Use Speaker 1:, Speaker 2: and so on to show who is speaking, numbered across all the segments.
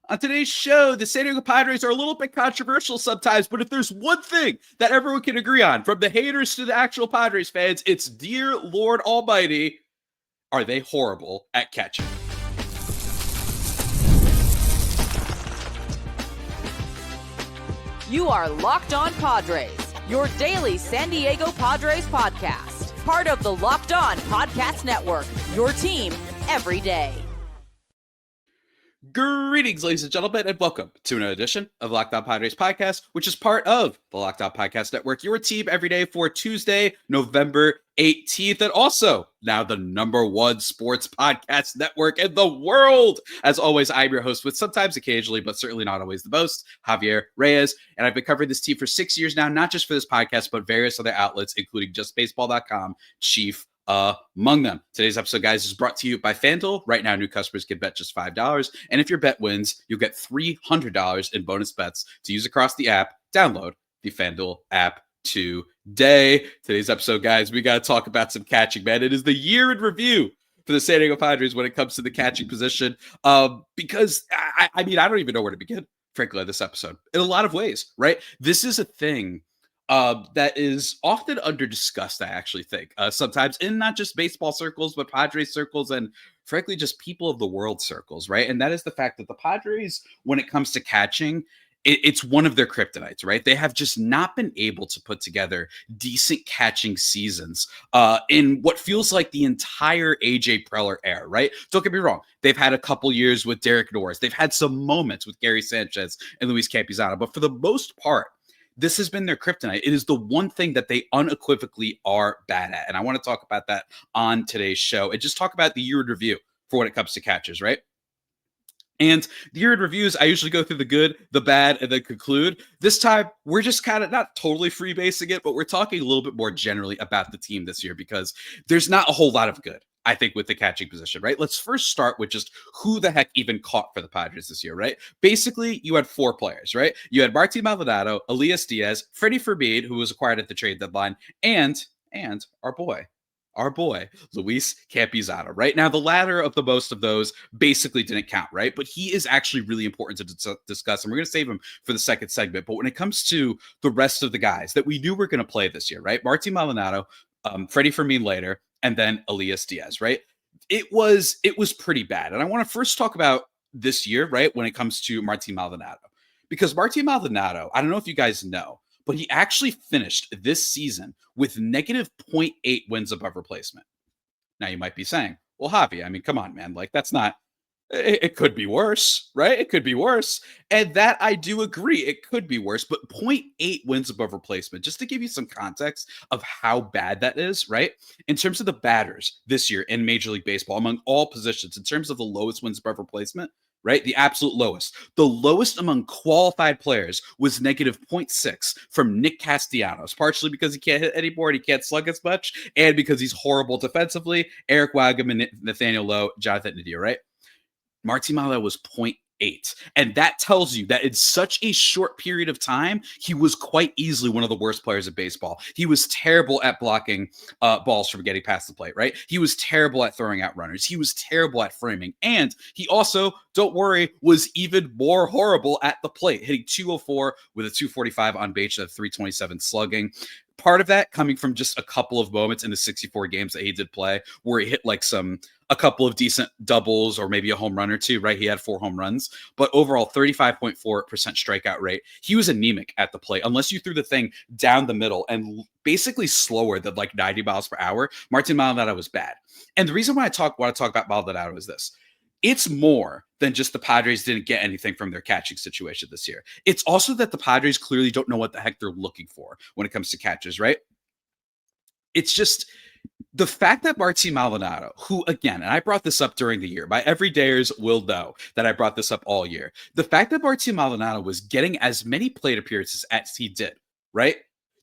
Speaker 1: On today's show, the San Diego Padres are a little bit controversial sometimes, but if there's one thing that everyone can agree on, from the haters to the actual Padres fans, it's dear Lord Almighty, are they horrible at catching?
Speaker 2: You are Locked On Padres, your daily San Diego Padres podcast. Part of the Locked On Podcast Network, your team every day.
Speaker 1: Greetings, ladies and gentlemen, and welcome to another edition of Locked On Padres podcast, which is part of the Locked On Podcast Network, your team every day for Tuesday, November 18th, and also now the number one sports podcast network in the world. As always, I'm your host with sometimes, occasionally, but certainly not always the most, Javier Reyes, and I've been covering this team for 6 years now, not just for this podcast, but various other outlets, including JustBaseball.com, chief among them. Today's episode, guys, is brought to you by FanDuel. Right now, new customers can bet just $5. And if your bet wins, you'll get $300 in bonus bets to use across the app. Download the FanDuel app today. Today's episode, guys, we got to talk about some catching, man. It is the year in review for the San Diego Padres when it comes to the catching position. Because, I mean, I don't even know where to begin, frankly, on this episode. In a lot of ways, right? This is a thing that is often under-discussed, I actually think, sometimes in not just baseball circles, but Padres circles and, frankly, just people of the world circles, right? And that is the fact that the Padres, when it comes to catching, it's one of their kryptonites, right? They have just not been able to put together decent catching seasons in what feels like the entire AJ Preller era, right? Don't get me wrong. They've had a couple years with Derek Norris. They've had some moments with Gary Sanchez and Luis Campusano, but for the most part, this has been their kryptonite. It is the one thing that they unequivocally are bad at. And I want to talk about that on today's show and just talk about the year in review for when it comes to catchers, right? And the year in reviews, I usually go through the good, the bad, and then conclude. This time, we're just kind of not totally freebasing it, but we're talking a little bit more generally about the team this year because there's not a whole lot of good, I think, with the catching position, right? Let's first start with just who the heck even caught for the Padres this year, right? Basically, you had four players, right? You had Martin Maldonado, Elias Diaz, Freddy Fermin, who was acquired at the trade deadline, and our boy, Luis Campusano, right? Now, the latter of the most of those basically didn't count, right? But he is actually really important to discuss, and we're going to save him for the second segment. But when it comes to the rest of the guys that we knew were going to play this year, right? Martin Maldonado, Freddy Fermin later, and then Elias Diaz, right? It was pretty bad. And I want to first talk about this year, right, when it comes to Martin Maldonado. Because Martin Maldonado, I don't know if you guys know, but he actually finished this season with negative 0.8 wins above replacement. Now, you might be saying, well, Javi, I mean, come on, man. Like, that's not... It could be worse, right? It could be worse. And that I do agree. It could be worse, but 0.8 wins above replacement, just to give you some context of how bad that is, right? In terms of the batters this year in Major League Baseball, among all positions, in terms of the lowest wins above replacement, right? The absolute lowest. The lowest among qualified players was negative 0.6 from Nick Castellanos, partially because he can't hit anymore and he can't slug as much, and because he's horrible defensively. Eric Wagum and Nathaniel Lowe, Jonathan Nadia, right? Martin Maldonado was 0.8. And that tells you that in such a short period of time, he was quite easily one of the worst players in baseball. He was terrible at blocking balls from getting past the plate, right? He was terrible at throwing out runners. He was terrible at framing. And he also, don't worry, was even more horrible at the plate, hitting 204 with a 245 on base at 327 slugging. Part of that coming from just a couple of moments in the 64 games that he did play where he hit like a couple of decent doubles or maybe a home run or two, right? He had 4 home runs, but overall 35.4% strikeout rate. He was anemic at the plate. Unless you threw the thing down the middle and basically slower than like 90 miles per hour, Martin Maldonado was bad. And the reason why I want to talk about Maldonado is this. It's more than just the Padres didn't get anything from their catching situation this year. It's also that the Padres clearly don't know what the heck they're looking for when it comes to catchers, right? It's just the fact that Martin Maldonado, who, again, and I brought this up during the year, my everydayers will know that I brought this up all year. The fact that Martin Maldonado was getting as many plate appearances as he did, right?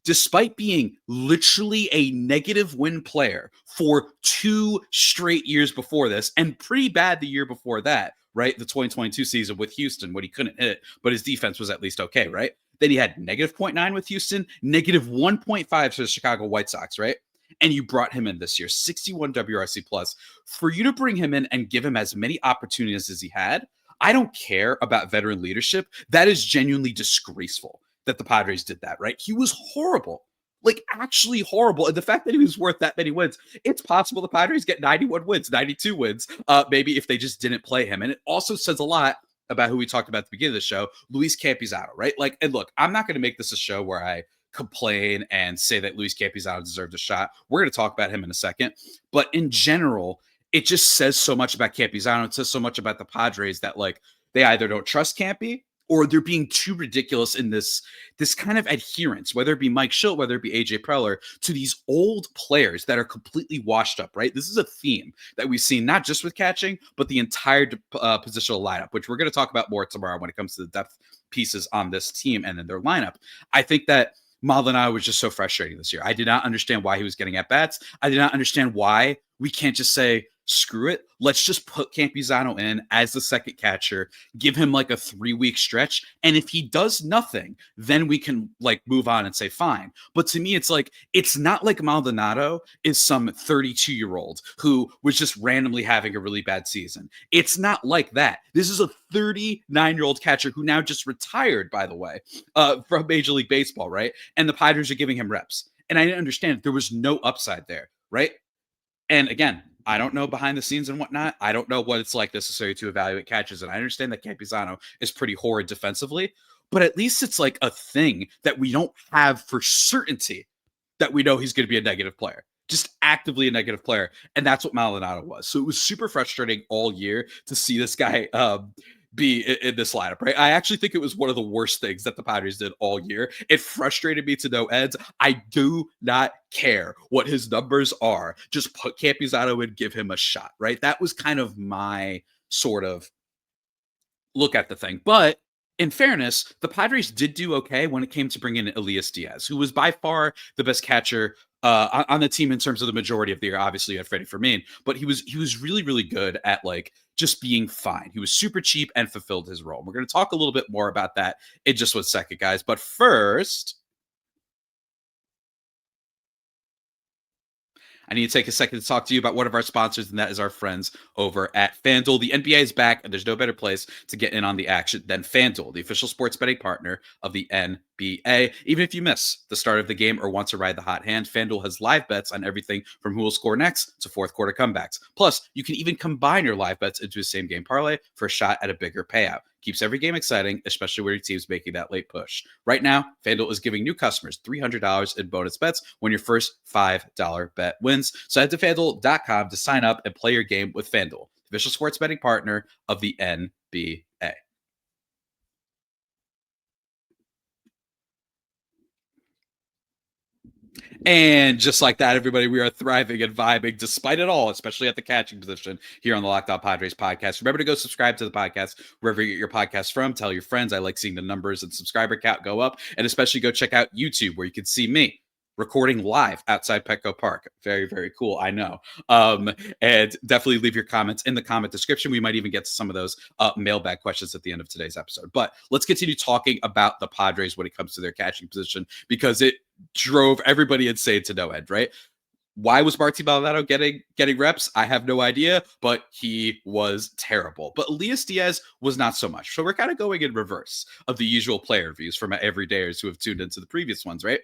Speaker 1: Despite being literally a negative win player for 2 straight years before this, and pretty bad the year before that, right? The 2022 season with Houston, when he couldn't hit, but his defense was at least okay, right? Then he had negative 0.9 with Houston, negative 1.5 for the Chicago White Sox, right? And you brought him in this year, 61 WRC plus. For you to bring him in and give him as many opportunities as he had, I don't care about veteran leadership. That is genuinely disgraceful that the Padres did that, right? He was horrible, like actually horrible. And the fact that he was worth that many wins, it's possible the Padres get 91 wins, 92 wins, maybe if they just didn't play him. And it also says a lot about who we talked about at the beginning of the show, Luis Campusano, right? Like, and look, I'm not going to make this a show where I complain and say that Luis Campusano deserved a shot. We're going to talk about him in a second. But in general, it just says so much about Campusano. It says so much about the Padres that, like, they either don't trust Campy or they're being too ridiculous in this kind of adherence, whether it be Mike Schilt, whether it be AJ Preller, to these old players that are completely washed up, right? This is a theme that we've seen not just with catching, but the entire positional lineup, which we're going to talk about more tomorrow when it comes to the depth pieces on this team and in their lineup. I think that Maldonado was just so frustrating this year. I did not understand why he was getting at bats. I did not understand why we can't just say, screw it. Let's just put Campusano in as the second catcher, give him like a 3-week stretch. And if he does nothing, then we can like move on and say, fine. But to me, it's like, it's not like Maldonado is some 32-year-old who was just randomly having a really bad season. It's not like that. This is a 39-year-old catcher who now just retired, by the way, from Major League Baseball, right? And the Padres are giving him reps. And I didn't understand. There was no upside there, right? And again, I don't know behind the scenes and whatnot. I don't know what it's like necessarily to evaluate catches. And I understand that Campusano is pretty horrid defensively, but at least it's like a thing that we don't have for certainty that we know he's going to be a negative player, just actively a negative player. And that's what Maldonado was. So it was super frustrating all year to see this guy be in this lineup, right? I actually think it was one of the worst things that the Padres did all year. It frustrated me to no ends. I do not care what his numbers are. Just put Campusano and give him a shot, right? That was kind of my sort of look at the thing. But in fairness, the Padres did do okay when it came to bringing in Elias Diaz, who was by far the best catcher on the team in terms of the majority of the year. Obviously, you had Freddy Fermin, but he was really, really good at like just being fine. He was super cheap and fulfilled his role. We're going to talk a little bit more about that in just 1 second, guys. But first, I need to take a second to talk to you about one of our sponsors, and that is our friends over at FanDuel. The NBA is back, and there's no better place to get in on the action than FanDuel, the official sports betting partner of the NBA. Even if you miss the start of the game or want to ride the hot hand, FanDuel has live bets on everything from who will score next to fourth quarter comebacks. Plus, you can even combine your live bets into a same game parlay for a shot at a bigger payout. Keeps every game exciting, especially where your team's making that late push. Right now, FanDuel is giving new customers $300 in bonus bets when your first $5 bet wins. So head to FanDuel.com to sign up and play your game with FanDuel, official sports betting partner of the NBA. And just like that, everybody, we are thriving and vibing despite it all, especially at the catching position here on the Locked On Padres podcast. Remember to go subscribe to the podcast wherever you get your podcasts from. Tell your friends. I like seeing the numbers and subscriber count go up. And especially go check out YouTube where you can see me recording live outside Petco Park. Very, very cool. I know. And definitely leave your comments in the comment description. We might even get to some of those mailbag questions at the end of today's episode. But let's continue talking about the Padres when it comes to their catching position, because it drove everybody insane to no end, right? Why was Martin Maldonado getting reps? I have no idea, but he was terrible. But Elias Diaz was not so much. So we're kind of going in reverse of the usual player reviews from my everydayers who have tuned into the previous ones, right?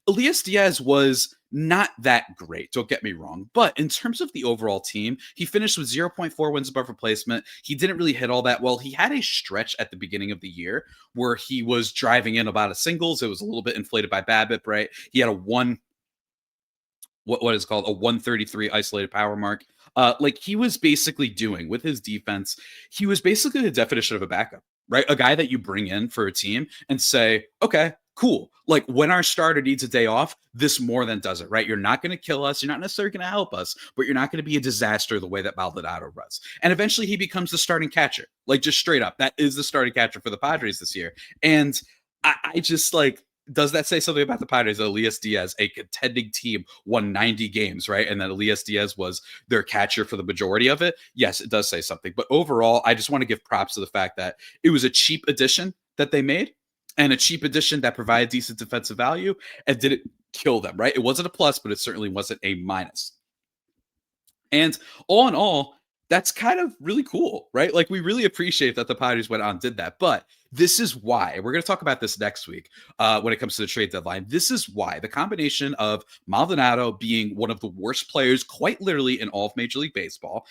Speaker 1: Elias Diaz was not that great, don't get me wrong. But in terms of the overall team, he finished with 0.4 wins above replacement. He didn't really hit all that well. He had a stretch at the beginning of the year where he was driving in about a singles. It was a little bit inflated by BABIP, right? He had a what is called a 133 isolated power mark. Like he was basically doing with his defense, he was basically the definition of a backup, right? A guy that you bring in for a team and say, okay, cool. Like when our starter needs a day off, this more than does it, right? You're not going to kill us. You're not necessarily going to help us, but you're not going to be a disaster the way that Maldonado was. And eventually he becomes the starting catcher, like just straight up. That is the starting catcher for the Padres this year. And I just like, does that say something about the Padres that Elias Diaz, a contending team, won 90 games, right? And that Elias Diaz was their catcher for the majority of it? Yes, it does say something. But overall, I just want to give props to the fact that it was a cheap addition that they made, and a cheap addition that provided decent defensive value and didn't kill them, right? It wasn't a plus, but it certainly wasn't a minus. And all in all, that's kind of really cool, right? Like, we really appreciate that the Padres went out and did that. But this is why we're going to talk about this next week when it comes to the trade deadline. This is why the combination of Maldonado being one of the worst players, quite literally, in all of Major League Baseball,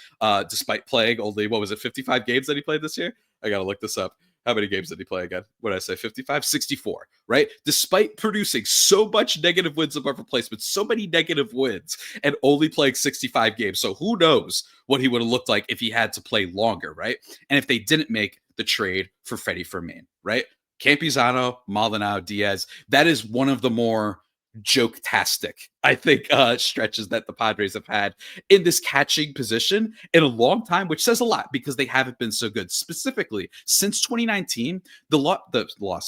Speaker 1: despite playing only, 55 games that he played this year? I got to look this up. How many games did he play again? What did I say? 55? 64, right? Despite producing so much negative wins above replacement, so many negative wins, and only playing 65 games. So who knows what he would have looked like if he had to play longer, right? And if they didn't make the trade for Freddy Fermin, right? Campusano, Maldonado, Diaz, that is one of the more joke-tastic, I think, stretches that the Padres have had in this catching position in a long time, which says a lot because they haven't been so good. Specifically, since 2019, the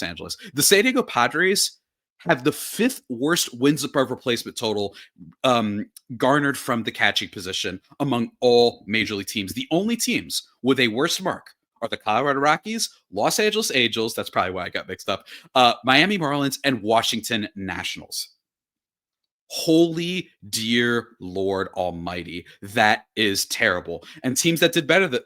Speaker 1: San Diego Padres have the 5th worst wins above replacement total garnered from the catching position among all Major League teams. The only teams with a worse mark are the Colorado Rockies, Los Angeles Angels, that's probably why I got mixed up, Miami Marlins, and Washington Nationals. Holy dear Lord Almighty, that is terrible. And teams that did a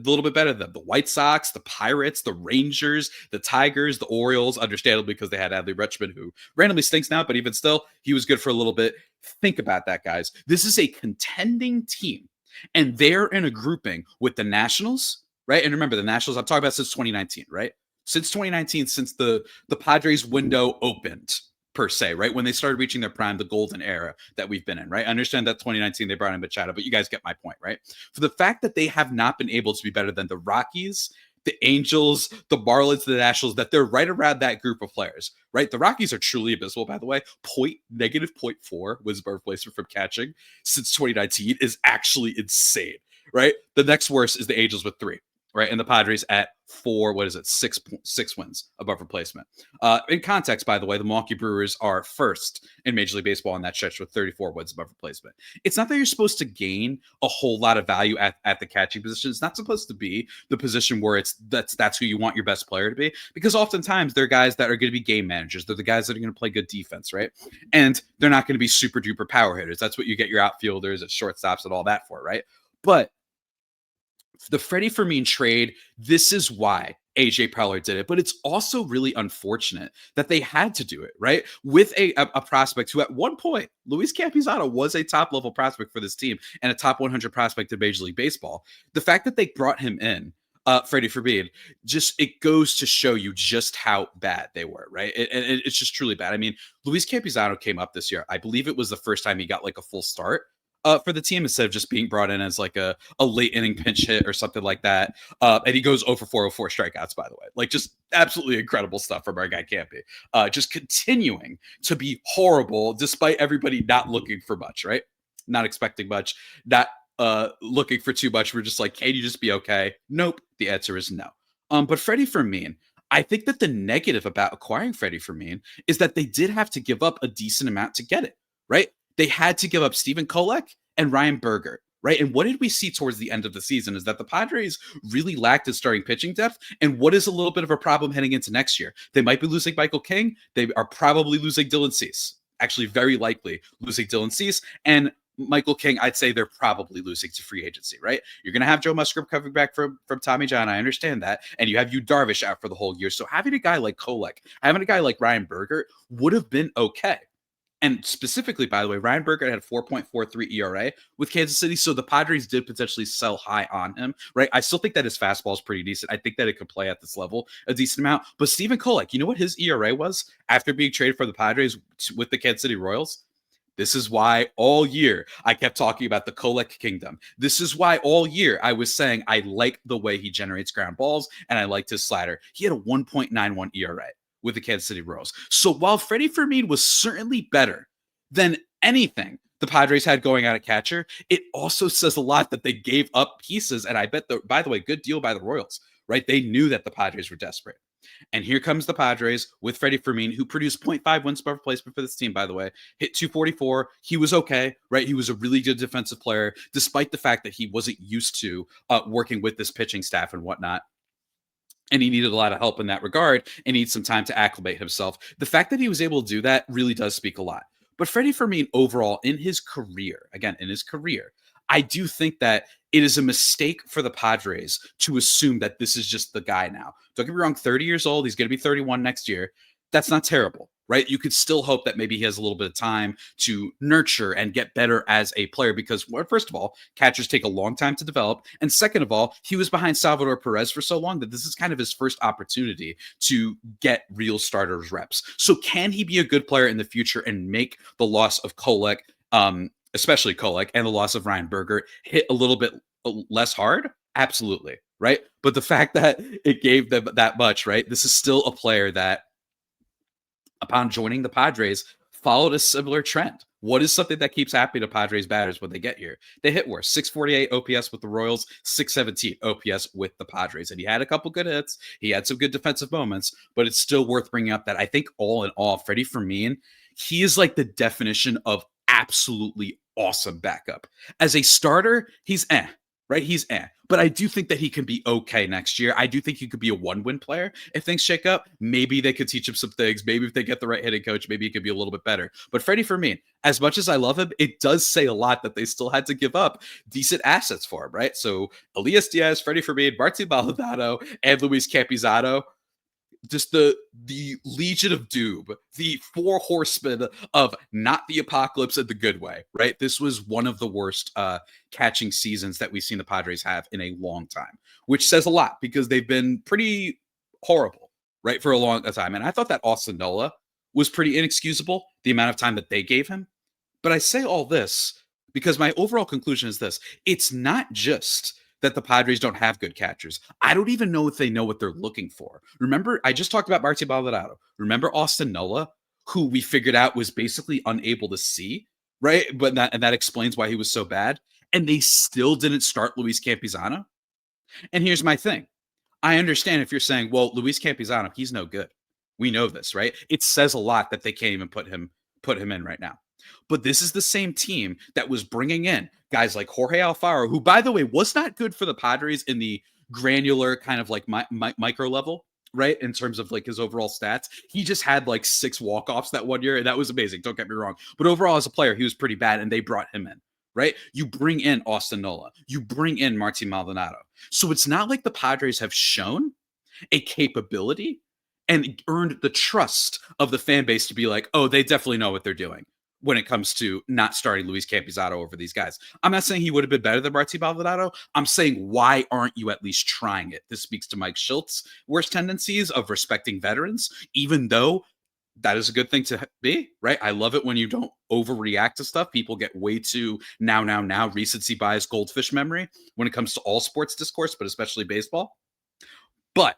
Speaker 1: little bit better than them: the White Sox, the Pirates, the Rangers, the Tigers, the Orioles, understandably because they had Adley Rutschman, who randomly stinks now, but even still, he was good for a little bit. Think about that, guys. This is a contending team, and they're in a grouping with the Nationals, right? And remember, the Nationals, I'm talking about since 2019, right? Since 2019, since the Padres window opened, per se, right? When they started reaching their prime, the golden era that we've been in, right? I understand that 2019 they brought in Machado, but you guys get my point, right? For the fact that they have not been able to be better than the Rockies, the Angels, the Marlins, the Nationals, that they're right around that group of players, right? The Rockies are truly abysmal, by the way. Negative 0.4 was above replacement from catching since 2019 is actually insane, right? The next worst is the Angels with 3. Right, and the Padres at 4, 6 wins above replacement. In context, by the way, the Milwaukee Brewers are first in Major League Baseball in that stretch with 34 wins above replacement. It's not that you're supposed to gain a whole lot of value at the catching position. It's not supposed to be the position where that's who you want your best player to be, because oftentimes they're guys that are going to be game managers. They're the guys that are going to play good defense, right? And they're not going to be super duper power hitters. That's what you get your outfielders at shortstops and all that for, right? But the Freddy Fermin trade, this is why AJ Preller did it, but it's also really unfortunate that they had to do it, right? With a prospect who at one point, Luis Campusano, was a top-level prospect for this team and a top 100 prospect in Major League Baseball. The fact that they brought him in, Freddy Fermin, it goes to show you just how bad they were, right? It's just truly bad. I mean, Luis Campusano came up this year. I believe it was the first time he got like a full start for the team, instead of just being brought in as like a late inning pinch hit or something like that. And he goes 0 for 404 strikeouts, by the way. Like, just absolutely incredible stuff from our guy Campy. Just continuing to be horrible despite everybody not looking for much, right? Not expecting much, not looking for too much. We're just like, can you just be okay? Nope. The answer is no. But Freddy Fermin, I think that the negative about acquiring Freddy Fermin is that they did have to give up a decent amount to get it, right? They had to give up Stephen Kolek and Ryan Bergert, right? And what did we see towards the end of the season is that the Padres really lacked in starting pitching depth. And what is a little bit of a problem heading into next year? They might be losing Michael King. They are probably losing Dylan Cease. Actually, very likely losing Dylan Cease. And Michael King, I'd say they're probably losing to free agency, right? You're going to have Joe Musgrove coming back from Tommy John. I understand that. And you have Yu Darvish out for the whole year. So having a guy like Kolek, having a guy like Ryan Bergert would have been okay. And specifically, by the way, Ryan Bergert had a 4.43 ERA with Kansas City, so the Padres did potentially sell high on him, right? I still think that his fastball is pretty decent. I think that it could play at this level a decent amount. But Stephen Kolek, you know what his ERA was after being traded for the Padres with the Kansas City Royals? This is why all year I kept talking about the Kolek kingdom. This is why all year I was saying I like the way he generates ground balls and I liked his slider. He had a 1.91 ERA with the Kansas City Royals. So while Freddy Fermin was certainly better than anything the Padres had going out at catcher, it also says a lot that they gave up pieces. And I bet, by the way, good deal by the Royals, right? They knew that the Padres were desperate. And here comes the Padres with Freddy Fermin, who produced 0.5 wins per replacement for this team, by the way. Hit 244. He was okay, right? He was a really good defensive player, despite the fact that he wasn't used to working with this pitching staff and whatnot. And he needed a lot of help in that regard and needs some time to acclimate himself. The fact that he was able to do that really does speak a lot. But Freddy Fermin overall in his career, I do think that it is a mistake for the Padres to assume that this is just the guy now. Don't get me wrong, 30 years old, he's going to be 31 next year. That's not terrible, right? You could still hope that maybe he has a little bit of time to nurture and get better as a player because, well, first of all, catchers take a long time to develop. And second of all, he was behind Salvador Perez for so long that this is kind of his first opportunity to get real starters reps. So can he be a good player in the future and make the loss of Kolek, especially Kolek, and the loss of Ryan Bergert hit a little bit less hard? Absolutely, right? But the fact that it gave them that much, right? This is still a player that, upon joining the Padres, followed a similar trend. What is something that keeps happening to Padres batters when they get here? They hit worse. 648 OPS with the Royals, 617 OPS with the Padres. And he had a couple good hits. He had some good defensive moments, but it's still worth bringing up that I think all in all, Freddy Fermin, he is like the definition of absolutely awesome backup. As a starter, he's right? He's But I do think that he can be okay next year. I do think he could be a one-win player if things shake up. Maybe they could teach him some things. Maybe if they get the right hitting coach, maybe he could be a little bit better. But Freddy Fermin, as much as I love him, it does say a lot that they still had to give up decent assets for him, right? So Elias Diaz, Freddy Fermin, Martin Maldonado, and Luis Campusano, just the Legion of Doom, the four horsemen of not the apocalypse in the good way, right? This was one of the worst catching seasons that we've seen the Padres have in a long time, which says a lot because they've been pretty horrible, right, for a long time. And I thought that Austin Nola was pretty inexcusable, the amount of time that they gave him. But I say all this because my overall conclusion is this. It's not just that the Padres don't have good catchers. I don't even know if they know what they're looking for. Remember, I just talked about Martin Maldonado. Remember Austin Nola, who we figured out was basically unable to see, right? But that explains why he was so bad. And they still didn't start Luis Campusano. And here's my thing. I understand if you're saying, well, Luis Campusano, he's no good. We know this, right? It says a lot that they can't even put him in right now. But this is the same team that was bringing in guys like Jorge Alfaro, who, by the way, was not good for the Padres in the granular kind of like micro level, right? In terms of like his overall stats. He just had like 6 walk-offs that one year, and that was amazing. Don't get me wrong. But overall, as a player, he was pretty bad, and they brought him in, right? You bring in Austin Nola. You bring in Martin Maldonado. So it's not like the Padres have shown a capability and earned the trust of the fan base to be like, oh, they definitely know what they're doing when it comes to not starting Luis Campusano over these guys. I'm not saying he would have been better than Martin Maldonado. I'm saying, why aren't you at least trying it? This speaks to Mike Schultz's worst tendencies of respecting veterans, even though that is a good thing to be, right? I love it when you don't overreact to stuff. People get way too now, recency bias, goldfish memory when it comes to all sports discourse, but especially baseball. But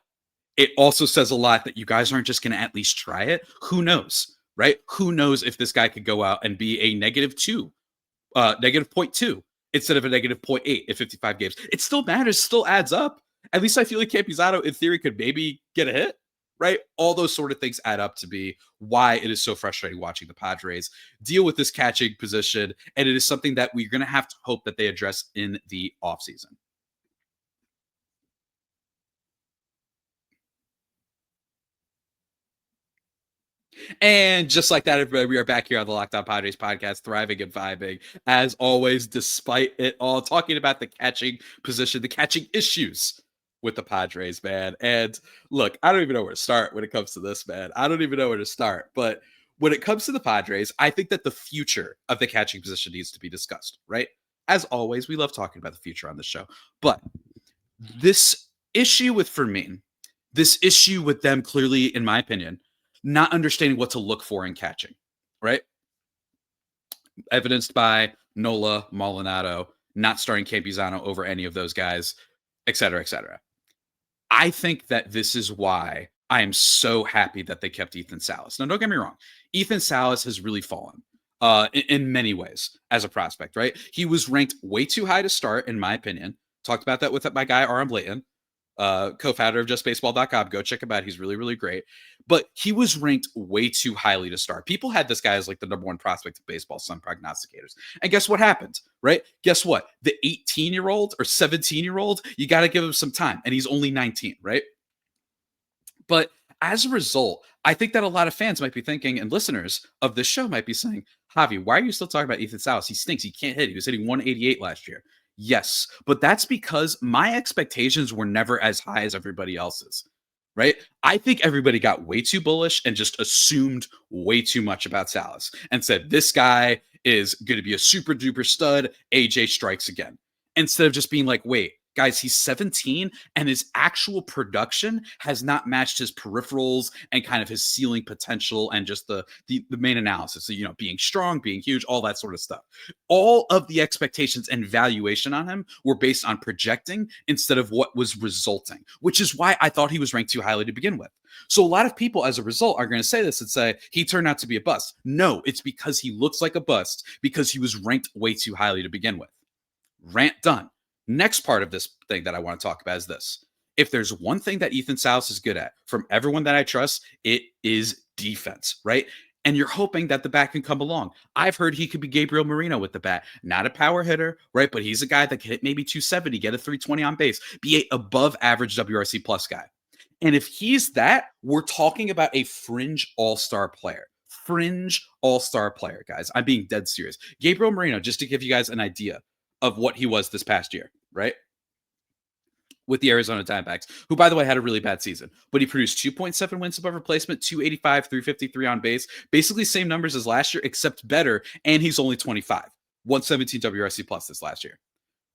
Speaker 1: it also says a lot that you guys aren't just going to at least try it. Who knows? Right? Who knows if this guy could go out and be a negative 0.2 instead of a negative 0.8 in 55 games. It still matters, still adds up. At least I feel like Campusano, in theory, could maybe get a hit, right? All those sort of things add up to be why it is so frustrating watching the Padres deal with this catching position. And it is something that we're going to have to hope that they address in the offseason. And just like that, everybody, we are back here on the Locked On Padres podcast, thriving and vibing, as always, despite it all, talking about the catching position, the catching issues with the Padres, man. And look, I don't even know where to start when it comes to this, man. I don't even know where to start. But when it comes to the Padres, I think that the future of the catching position needs to be discussed, right? As always, we love talking about the future on the show. But this issue with Fermin, this issue with them clearly, in my opinion, not understanding what to look for in catching, right? Evidenced by Nola, Maldonado, not starting Campusano over any of those guys, et cetera, et cetera. I think that this is why I am so happy that they kept Ethan Salas. Now, don't get me wrong. Ethan Salas has really fallen in many ways as a prospect, right? He was ranked way too high to start, in my opinion. Talked about that with my guy, Aram Blayton, co-founder of justbaseball.com. Go check him out. He's really, really great. But he was ranked way too highly to start. People had this guy as like the number 1 prospect of baseball, some prognosticators. And guess what happened, right? Guess what? The 18-year-old or 17-year-old, you got to give him some time. And he's only 19, right? But as a result, I think that a lot of fans might be thinking, and listeners of this show might be saying, Javi, why are you still talking about Ethan Salas? He stinks. He can't hit. He was hitting 188 last year. Yes, but that's because my expectations were never as high as everybody else's, right? I think everybody got way too bullish and just assumed way too much about Salas and said, this guy is going to be a super duper stud. AJ strikes again. Instead of just being like, wait, guys, he's 17 and his actual production has not matched his peripherals and kind of his ceiling potential and just the main analysis. So, you know, being strong, being huge, all that sort of stuff. All of the expectations and valuation on him were based on projecting instead of what was resulting, which is why I thought he was ranked too highly to begin with. So a lot of people as a result are going to say this and say he turned out to be a bust. No, it's because he looks like a bust because he was ranked way too highly to begin with. Rant done. Next part of this thing that I want to talk about is this. If there's one thing that Ethan Salas is good at from everyone that I trust, it is defense, right? And you're hoping that the bat can come along. I've heard he could be Gabriel Moreno with the bat. Not a power hitter, right? But he's a guy that can hit maybe 270, get a 320 on base, be a above average WRC plus guy. And if he's that, we're talking about a fringe all-star player. Fringe all-star player, guys. I'm being dead serious. Gabriel Moreno, just to give you guys an idea of what he was this past year, right? With the Arizona Diamondbacks, who, by the way, had a really bad season. But he produced 2.7 wins above replacement, 285, 353 on base. Basically same numbers as last year, except better. And he's only 25. 117 WRC plus this last year,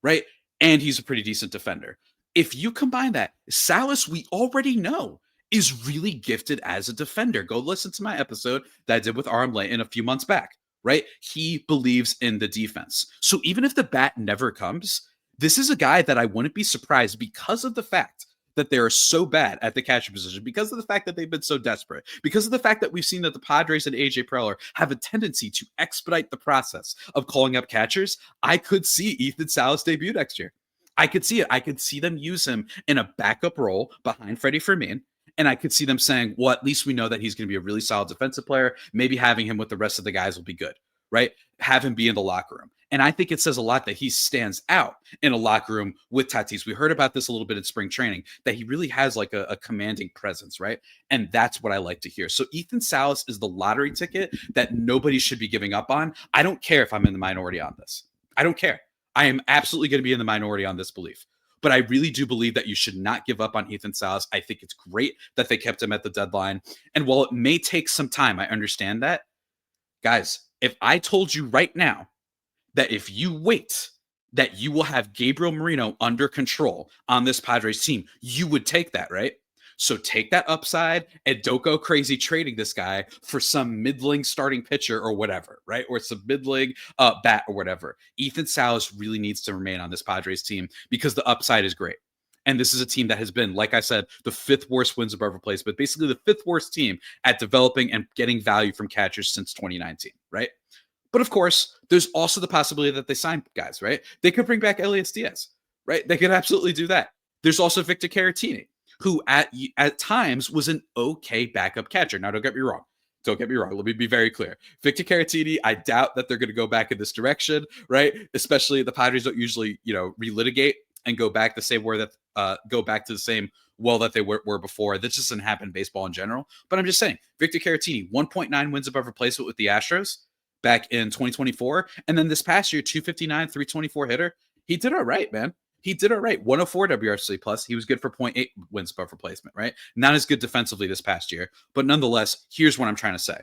Speaker 1: right? And he's a pretty decent defender. If you combine that, Salas, we already know, is really gifted as a defender. Go listen to my episode that I did with Aram Layton a few months back, right? He believes in the defense. So even if the bat never comes, this is a guy that I wouldn't be surprised because of the fact that they are so bad at the catcher position, because of the fact that they've been so desperate, because of the fact that we've seen that the Padres and AJ Preller have a tendency to expedite the process of calling up catchers. I could see Ethan Salas debut next year. I could see it. I could see them use him in a backup role behind Freddy Fermin. And I could see them saying, well, at least we know that he's going to be a really solid defensive player. Maybe having him with the rest of the guys will be good, right? Have him be in the locker room. And I think it says a lot that he stands out in a locker room with Tatis. We heard about this a little bit in spring training, that he really has like a commanding presence, right? And that's what I like to hear. So Ethan Salas is the lottery ticket that nobody should be giving up on. I don't care if I'm in the minority on this. I don't care. I am absolutely going to be in the minority on this belief. But I really do believe that you should not give up on Ethan Salas. I think it's great that they kept him at the deadline. And while it may take some time, I understand that. Guys, if I told you right now that if you wait, that you will have Gabriel Moreno under control on this Padres team, you would take that, right? So take that upside and don't go crazy trading this guy for some middling starting pitcher or whatever, right? Or some middling bat or whatever. Ethan Salas really needs to remain on this Padres team because the upside is great. And this is a team that has been, like I said, the fifth worst wins above replacement, basically the fifth worst team at developing and getting value from catchers since 2019, right? But of course, there's also the possibility that they sign guys, right? They could bring back Elias Diaz, right? They could absolutely do that. There's also Victor Caratini, who at times was an okay backup catcher. Now, don't get me wrong. Don't get me wrong. Let me be very clear. Victor Caratini, I doubt that they're going to go back in this direction, right? Especially the Padres don't usually, relitigate and go back the same go back to the same well that they were before. This just doesn't happen in baseball in general. But I'm just saying, Victor Caratini, 1.9 wins above replacement with the Astros back in 2024. And then this past year, 259, 324 hitter. He did all right, man. He did all right. 104 WRC plus. He was good for 0.8 wins above replacement, right? Not as good defensively this past year. But nonetheless, here's what I'm trying to say.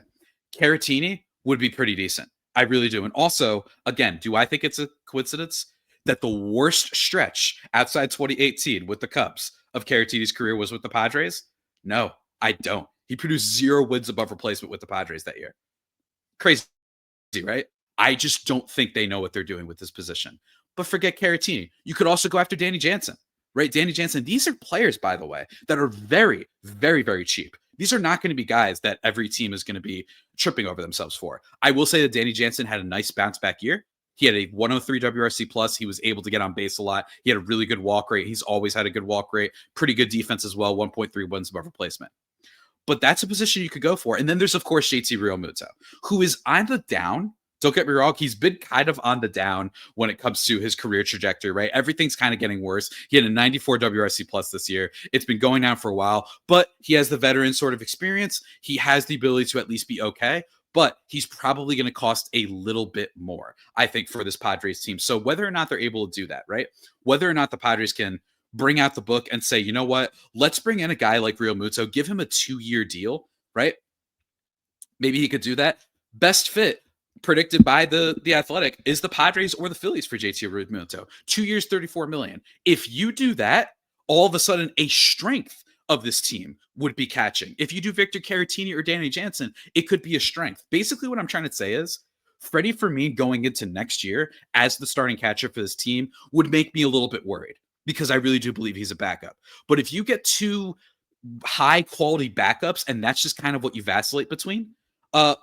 Speaker 1: Caratini would be pretty decent. I really do. And also, again, do I think it's a coincidence that the worst stretch outside 2018 with the Cubs of Caratini's career was with the Padres? No, I don't. He produced 0 wins above replacement with the Padres that year. Crazy, right? I just don't think they know what they're doing with this position. But forget Caratini. You could also go after Danny Jansen, right? Danny Jansen. These are players, by the way, that are very, very, very cheap. These are not going to be guys that every team is going to be tripping over themselves for. I will say that Danny Jansen had a nice bounce back year. He had a 103 WRC plus. He was able to get on base a lot. He had a really good walk rate. He's always had a good walk rate. Pretty good defense as well. 1.3 wins above replacement. But that's a position you could go for. And then there's, of course, JT Realmuto, who is on the down. Don't get me wrong. He's been kind of on the down when it comes to his career trajectory, right? Everything's kind of getting worse. He had a 94 WRC plus this year. It's been going down for a while, but he has the veteran sort of experience. He has the ability to at least be okay. but he's probably going to cost a little bit more, I think, for this Padres team. So whether or not they're able to do that, right? Whether or not the Padres can bring out the book and say, you know what, let's bring in a guy like Realmuto, give him a 2-year deal, right? Maybe he could do that. Best fit predicted by the Athletic is the Padres or the Phillies for JT Realmuto. 2 years, $34 million. If you do that, all of a sudden a strength of this team would be catching. If you do Victor Caratini or Danny Jansen, it could be a strength. Basically, what I'm trying to say is Freddy Fermin going into next year as the starting catcher for this team would make me a little bit worried because I really do believe he's a backup. But if you get 2 high quality backups and that's just kind of what you vacillate between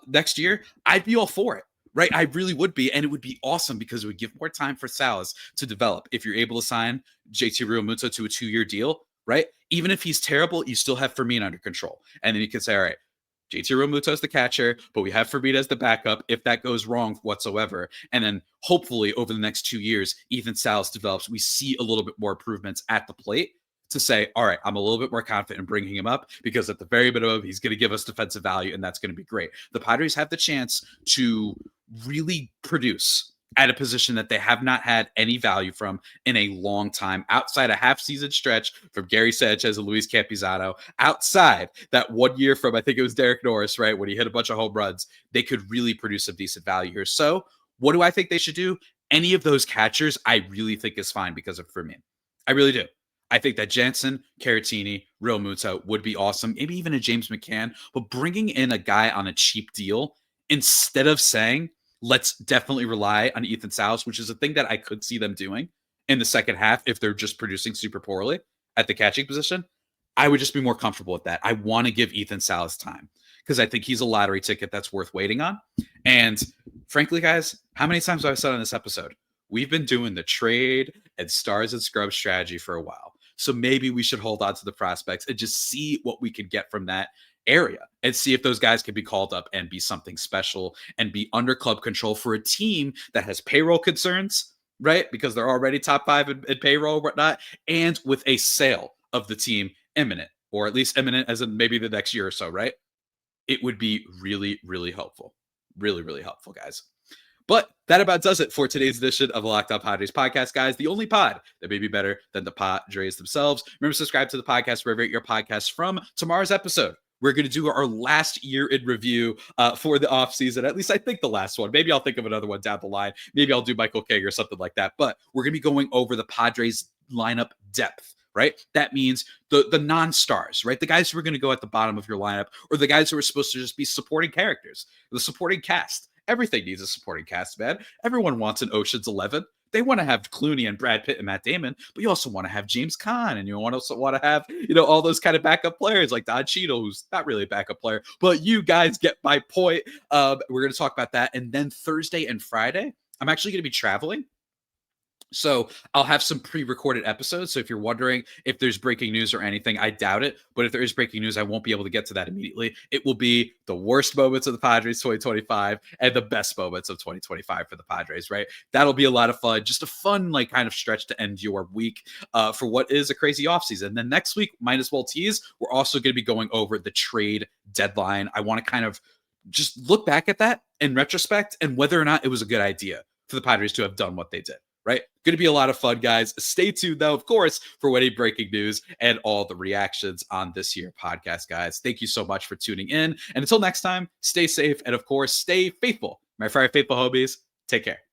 Speaker 1: next year, I'd be all for it. Right, I really would be, and it would be awesome because it would give more time for Salas to develop. If you're able to sign JT Realmuto to a 2-year deal, right? Even if he's terrible, you still have Fermin under control, and then you can say, all right, JT Realmuto is the catcher, but we have Fermin as the backup if that goes wrong whatsoever. And then hopefully over the next 2 years, Ethan Salas develops. We see a little bit more improvements at the plate to say, all right, I'm a little bit more confident in bringing him up because at the very minimum, he's going to give us defensive value, and that's going to be great. The Padres have the chance to really produce at a position that they have not had any value from in a long time, outside a half-season stretch from Gary Sanchez and Luis Campusano, outside that 1 year from, I think it was Derek Norris, right, when he hit a bunch of home runs, they could really produce some decent value here. So what do I think they should do? Any of those catchers, I really think is fine because of Fermin. I really do. I think that Jansen, Caratini, Realmuto would be awesome. Maybe even a James McCann, but bringing in a guy on a cheap deal instead of saying, let's definitely rely on Ethan Salas, which is a thing that I could see them doing in the second half if they're just producing super poorly at the catching position, I would just be more comfortable with that. I want to give Ethan Salas time because I think he's a lottery ticket that's worth waiting on. And frankly, guys, how many times have I said on this episode? We've been doing the trade and stars and scrubs strategy for a while. So maybe we should hold on to the prospects and just see what we could get from that area and see if those guys can be called up and be something special and be under club control for a team that has payroll concerns, right? Because they're already top 5 in payroll and whatnot, and with a sale of the team imminent, or at least imminent as in maybe the next year or so, right? It would be really, really helpful. Really, really helpful, guys. But that about does it for today's edition of the Locked On Padres podcast, guys. The only pod that may be better than the Padres themselves. Remember to subscribe to the podcast wherever you get your podcasts from. Tomorrow's episode, we're going to do our last year in review for the offseason. At least I think the last one. Maybe I'll think of another one down the line. Maybe I'll do Michael King or something like that. But we're going to be going over the Padres lineup depth, right? That means the non-stars, right? The guys who are going to go at the bottom of your lineup, or the guys who are supposed to just be supporting characters, the supporting cast. Everything needs a supporting cast, man. Everyone wants an Ocean's 11. They want to have Clooney and Brad Pitt and Matt Damon, but you also want to have James Caan, and you also want to have, all those kind of backup players like Don Cheadle, who's not really a backup player, but you guys get my point. We're going to talk about that. And then Thursday and Friday, I'm actually going to be traveling. So I'll have some pre-recorded episodes. So if you're wondering if there's breaking news or anything, I doubt it. But if there is breaking news, I won't be able to get to that immediately. It will be the worst moments of the Padres 2025 and the best moments of 2025 for the Padres, right? That'll be a lot of fun. Just a fun, kind of stretch to end your week for what is a crazy offseason. And then next week, might as well tease, we're also going to be going over the trade deadline. I want to kind of just look back at that in retrospect and whether or not it was a good idea for the Padres to have done what they did. Right? Going to be a lot of fun, guys. Stay tuned, though, of course, for any breaking news and all the reactions on this here podcast, guys. Thank you so much for tuning in. And until next time, stay safe and, of course, stay faithful. My Friday Faithful homies, take care.